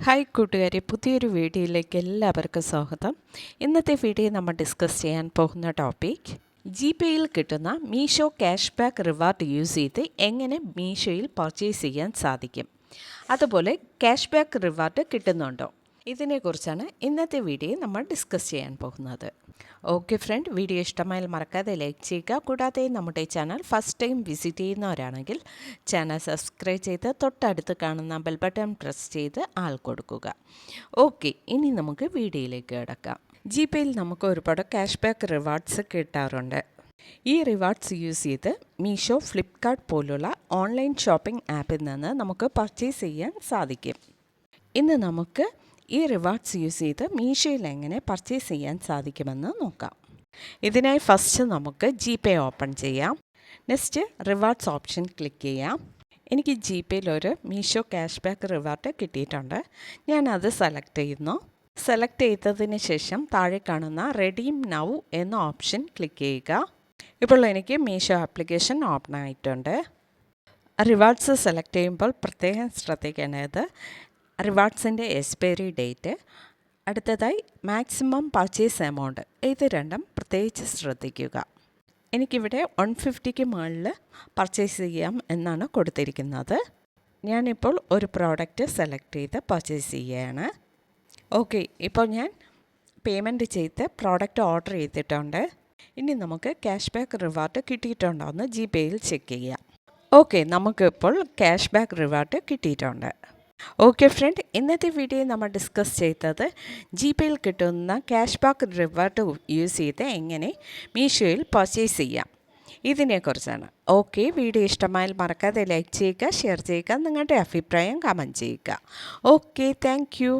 Hi കൂട്ടുകാരെ, പുതിയൊരു വീഡിയോയിലേക്ക് എല്ലാവർക്കും സ്വാഗതം. ഇന്നത്തെ വീഡിയോ നമ്മൾ ഡിസ്കസ് ചെയ്യാൻ പോകുന്ന ടോപ്പിക് ജിപേയിൽ കിട്ടുന്ന Meesho cash back reward use ചെയ്ത് എങ്ങനെ മീഷോയിൽ പർച്ചേസ് ചെയ്യാൻ സാധിക്കും, അതുപോലെ ക്യാഷ് ബാക്ക് റിവാർഡ് കിട്ടുന്നുണ്ടോ, ഇതിനെക്കുറിച്ചാണ് ഇന്നത്തെ വീഡിയോ നമ്മൾ ഡിസ്കസ് ചെയ്യാൻ പോകുന്നത്. ഓക്കെ ഫ്രണ്ട്, വീഡിയോ ഇഷ്ടമായാൽ മറക്കാതെ ലൈക്ക് ചെയ്യുക. കൂടാതെ നമ്മുടെ ചാനൽ ഫസ്റ്റ് ടൈം വിസിറ്റ് ചെയ്യുന്നവരാണെങ്കിൽ ചാനൽ സബ്സ്ക്രൈബ് ചെയ്ത് തൊട്ടടുത്ത് കാണുന്ന ബെൽ ബട്ടൺ പ്രസ് ചെയ്ത് ആൾ കൊടുക്കുക. ഓക്കെ, ഇനി നമുക്ക് വീഡിയോയിലേക്ക് കിടക്കാം. ജിപേയിൽ നമുക്ക് ഒരുപാട് ക്യാഷ് ബാക്ക് റിവാർഡ്സ് കിട്ടാറുണ്ട്. ഈ റിവാർഡ്സ് യൂസ് ചെയ്ത് മീഷോ, ഫ്ലിപ്കാർട്ട് പോലുള്ള ഓൺലൈൻ ഷോപ്പിംഗ് ആപ്പിൽ നിന്ന് നമുക്ക് പർച്ചേസ് ചെയ്യാൻ സാധിക്കും. ഇന്ന് നമുക്ക് ഈ റിവാർഡ്സ് യൂസ് ചെയ്ത് മീഷോയിൽ എങ്ങനെ പർച്ചേസ് ചെയ്യാൻ സാധിക്കുമെന്ന് നോക്കാം. ഇതിനായി ഫസ്റ്റ് നമുക്ക് ജിപേ ഓപ്പൺ ചെയ്യാം. നെക്സ്റ്റ് റിവാർഡ്സ് ഓപ്ഷൻ ക്ലിക്ക് ചെയ്യാം. എനിക്ക് ജിപേയിൽ ഒരു മീഷോ ക്യാഷ് ബാക്ക് റിവാർഡ് കിട്ടിയിട്ടുണ്ട്. ഞാനത് സെലക്ട് ചെയ്യുന്നു. സെലക്ട് ചെയ്തതിന് ശേഷം താഴെ കാണുന്ന റെഡീം നൗ എന്ന ഓപ്ഷൻ ക്ലിക്ക് ചെയ്യുക. ഇപ്പോൾ എനിക്ക് മീഷോ ആപ്ലിക്കേഷൻ ഓപ്പൺ ആയിട്ടുണ്ട്. റിവാർഡ്സ് സെലക്ട് ചെയ്യുമ്പോൾ പ്രത്യേകം ശ്രദ്ധിക്കേണ്ടത് റിവാർഡ്സിൻ്റെ എക്സ്പയറി ഡേറ്റ്, അടുത്തതായി മാക്സിമം പർച്ചേസ് എമൗണ്ട്, ഇത് രണ്ടും പ്രത്യേകിച്ച് ശ്രദ്ധിക്കുക. എനിക്കിവിടെ 150ക്ക് മുകളിൽ പർച്ചേസ് ചെയ്യാം എന്നാണ് കൊടുത്തിരിക്കുന്നത്. ഞാനിപ്പോൾ ഒരു പ്രോഡക്റ്റ് സെലക്ട് ചെയ്ത് പർച്ചേസ് ചെയ്യുകയാണ്. ഓക്കെ, ഇപ്പോൾ ഞാൻ പേയ്മെൻറ്റ് ചെയ്ത് പ്രോഡക്റ്റ് ഓർഡർ ചെയ്തിട്ടുണ്ട്. ഇനി നമുക്ക് ക്യാഷ് ബാക്ക് റിവാർഡ് കിട്ടിയിട്ടുണ്ടോ എന്ന് ജിപേയിൽ ചെക്ക് ചെയ്യാം. ഓക്കെ, നമുക്കിപ്പോൾ ക്യാഷ് ബാക്ക് റിവാർഡ് കിട്ടിയിട്ടുണ്ട്. ഓക്കെ ഫ്രണ്ട്, ഇന്നത്തെ വീഡിയോ നമ്മൾ ഡിസ്കസ് ചെയ്തത് ജിപേയിൽ കിട്ടുന്ന ക്യാഷ് ബാക്ക് റിവാർഡ് യൂസ് ചെയ്ത് എങ്ങനെ മീഷോയിൽ പർച്ചേസ് ചെയ്യാം, ഇതിനെക്കുറിച്ചാണ്. ഓക്കെ, വീഡിയോ ഇഷ്ടമായാൽ മറക്കാതെ ലൈക്ക് ചെയ്യുക, ഷെയർ ചെയ്യുക, നിങ്ങളുടെ അഭിപ്രായം കമൻറ്റ് ചെയ്യുക. Okay, thank you.